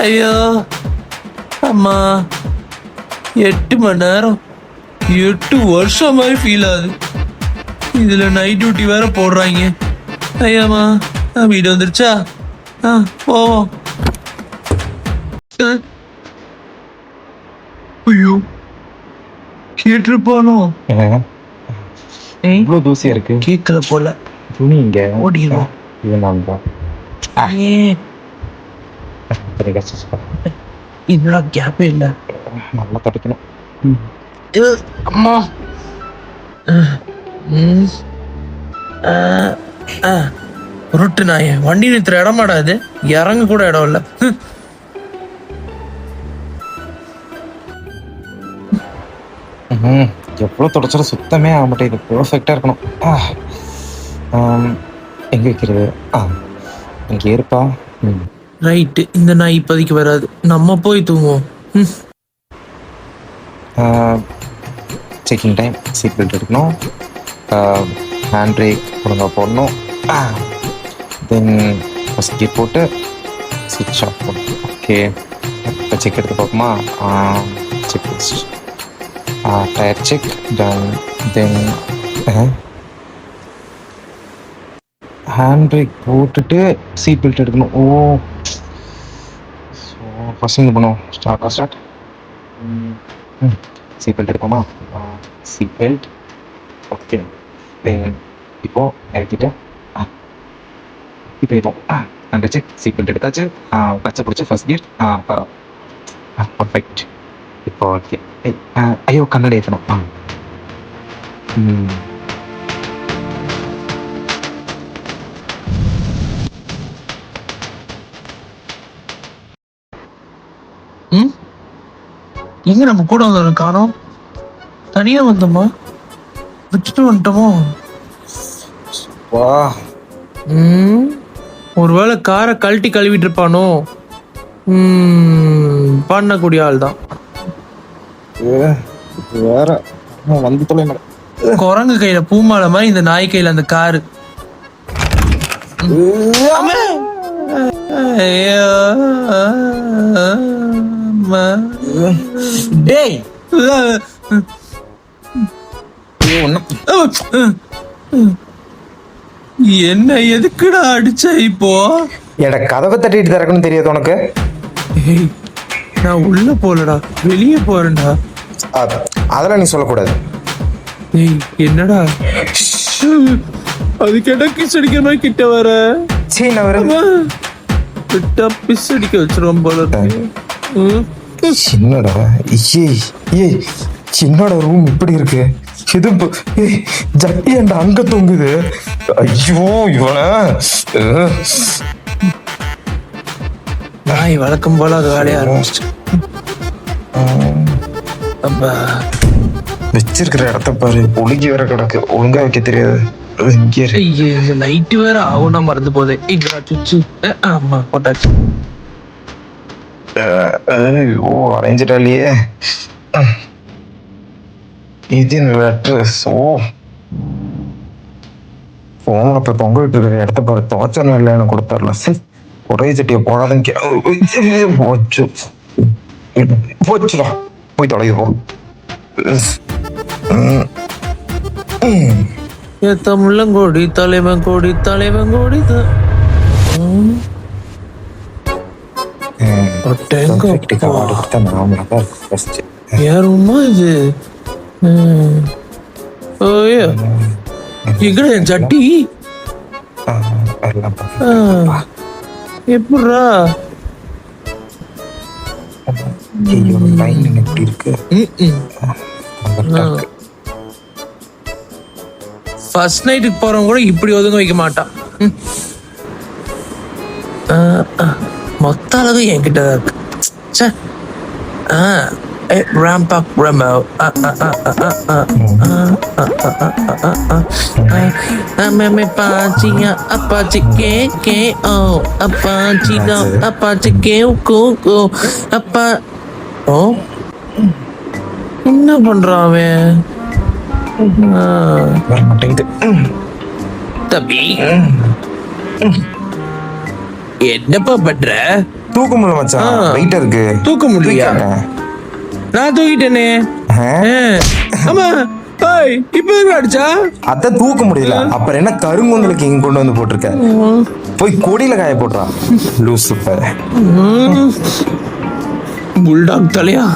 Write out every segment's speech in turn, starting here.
ஐயோ அம்மா 8 மணி நேரம் 8 வருஷம் மாதிரி ஃபீல் ஆகுது. இதுல நைட் டியூட்டி வேற போடுறாங்க. ஐயாம்மா வீடு வந்துருச்சா? போவோம். ஐயோ கேட்டிருப்பானோ? இவ்வளவு தூசியா இருக்கு. கேட்கல போல. துணி இங்க ஓடிடுவோம். இதெல்லாம் கேப்பே இல்ல. நல்லா தொடக்கணும். அம்மா உருட்டு நாய வண்டி நிறுத்துற இடமாடா இது? இறங்க கூட இடம் இல்ல. எவ்வளவு தொடச்சாலும் சுத்தமே ஆக மாட்டேன். இது பெர்ஃபெக்டா இருக்கணும். எங்க வைக்கிறது? இங்க இருப்பா. ரைட்டு, இந்த நாய் இப்போதைக்கு வராது. நம்ம போய் தூங்குவோம். Checking time. சீட் பெல்ட் எடுக்கணும். ஹேண்ட் பிரேக் ஒழுங்கா போடணும். தென் ஃபர்ஸ்ட் கீர் போட்டு ஸ்விட்ச் ஆஃப் பண்ணணும். ஓகே, இப்போ செக் எடுத்து பார்ப்போமா? Check tyre check done. Then hand brake போட்டுட்டு சீட் பெல்ட் எடுக்கணும். ஸோ ஃபர்ஸ்ட் இங்கே பண்ணுவோம். ஸ்டார்ட். சீட் பெல்ட் எடுப்போமா? Seat belt. ஓகே, தென் இப்போ இறக்கிட்டு இப்போ இப்போ ஹேண்ட் செக். சீட் பெல்ட் எடுத்தாச்சு. பச்சை பிடிச்சி ஃபர்ஸ்ட் கியர். பர்ஃபெக்ட். இப்போ ஓகே. ஐயோ கண்ணாடி ஏற்றணும். எங்க நம்ம கூட வந்தவங்க காணோம்? தனியா வந்தோமா? விட்டுட்டு வந்துட்டோமோ? வா, ஒருவேளை காரை கழட்டி கழுவிட்டு இருப்பானோ? பண்ணக்கூடிய ஆள் தான். வேற வந்து தொலை. குரங்கு கையில பூமாலை மாதிரி இந்த நாய் கையில அந்த காரு. டேய், என்ன எதுக்குடா அடிச்ச இப்போ? எட கதவை தட்டிட்டு திறக்கணும் தெரியாது உனக்கு? நான் உள்ள போலடா, வெளியே போறேன்டா. அதெல்லாம் நீ சொல்லக்கூடாது. என்னடா அது கேட்டா கிஸ் அடிக்கிற மாதிரி கிட்ட வர? கிட்ட பிஸ் அடிக்க வச்சிருவோம் போல. சின்னடா சின்னோட ரூம் இப்படி இருக்கு. இது ஜட்டி அண்ட அங்க தொங்குது. ஐயோ இவன நாய் வழக்கம் போல அது வேலைய ஆரம்பிச்சு. வச்சிருக்கிற இடத்த பாரு, ஒழுங்கி வேற கிடக்கு. ஒழுங்கா வைக்க தெரியாது. லைட் வேற ஆகுனா மறந்து போதே. ஆமா போட்டாச்சு. ஓ அரைஞ்சிட்டாலியே. இது அட்ரஸ். போன அப்ப பொங்க விட்டு இருக்கிற இடத்த பாரு. தோச்சனும் இல்லைன்னு கொடுத்தாருல. சரி, ஒரே சட்டியை போடாதன்னு போச்சு. போச்சுடா, போய் தொலைவோம். தமிழங்கோடி தலைவன் கோடி தலைவன் கோடி. யாருமா இது? எங்கடா என் சட்டி? எப்படா எப்படி இருக்கு? ஃபர்ஸ்ட் நைட்டுக்கு போறவங்க கூட இப்படி ஒதுங்க வைக்க மாட்டான். மொத்த அளவு என்கிட்ட தான் இருக்கு. Ramp up Remo. Me pachiya apache ke apache no apache ke ko apa. Oh, என்ன பண்றான் அவன்? வர மாட்டேங்குது. தம்பி என்னப்பா பண்ற? தூக்க முடியல மச்சான், வெயிட்டா இருக்கு. தூக்க முடியலையா? நான் தூக்கிட்டேனே. ஆமா. ஏய், இப்ப எங்க அடிச்சா? அத தூக்க முடியல, அப்புறம் என்ன கருங்குந்தலுக்கு இங்க கொண்டு வந்து போட்டிருக்க? போய் கொடியில காய போடுறா லூசு பாரு. புல்டாக் தலையா.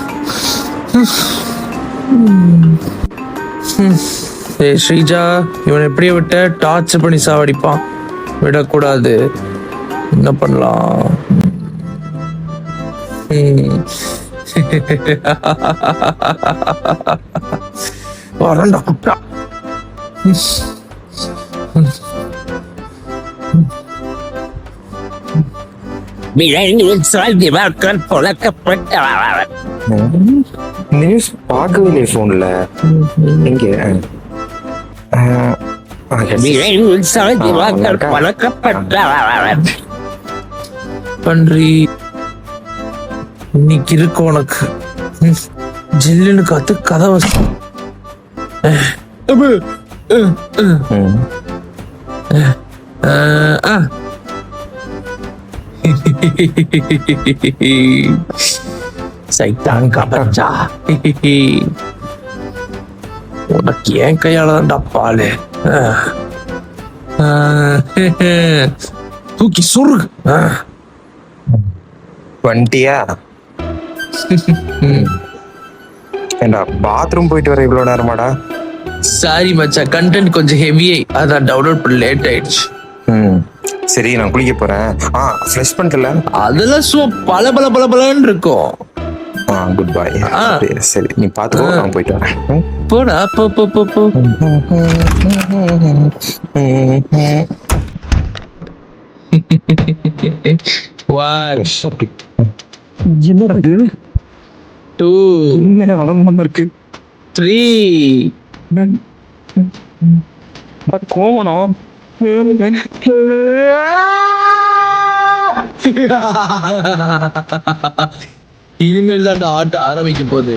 ஏய் ஸ்ரீஜா, இவன் எப்படியே விட்ட டார்ச்சர் பண்ணி சாவடிப்பான். விடக்கூடாது. என்ன பண்ணலாம்? வரண்டா குட்டா. நியூஸ் பார்க்கவே இல்லையே போன்ல. எங்க பன்றி இன்னைக்கு இருக்கு உனக்கு. ஜில்லுன்னு காத்து கதவை சைத்தான் காப்பச்சா. உனக்கு ஏன் கையால தான்டா பாலு. தூக்கி சுரு. வண்டியா? ஏண்டா பாத்ரூம் போயிட்டு வர இவ்வளவு நேரமாடா? சாரி மச்சா, கண்டென்ட் கொஞ்சம் ஹெவியை அதான் டவுன்லோட் பண்ண லேட் ஆயிடுச்சு. சரி, நான் குளிக்க போறேன். ஃப்ரெஷ் பண்ணிட்டல? அதெல்லாம் பல பல பல பலன்னு இருக்கும். Good bye. சரி, நீ பாத்துக்கோ, நான் போயிட்டு வரேன். போடா, போ போ போ போ. One, two, இருக்கு three. கோவணம். இனிமேல் தான் ஆட்ட ஆரம்பிக்க போகுது.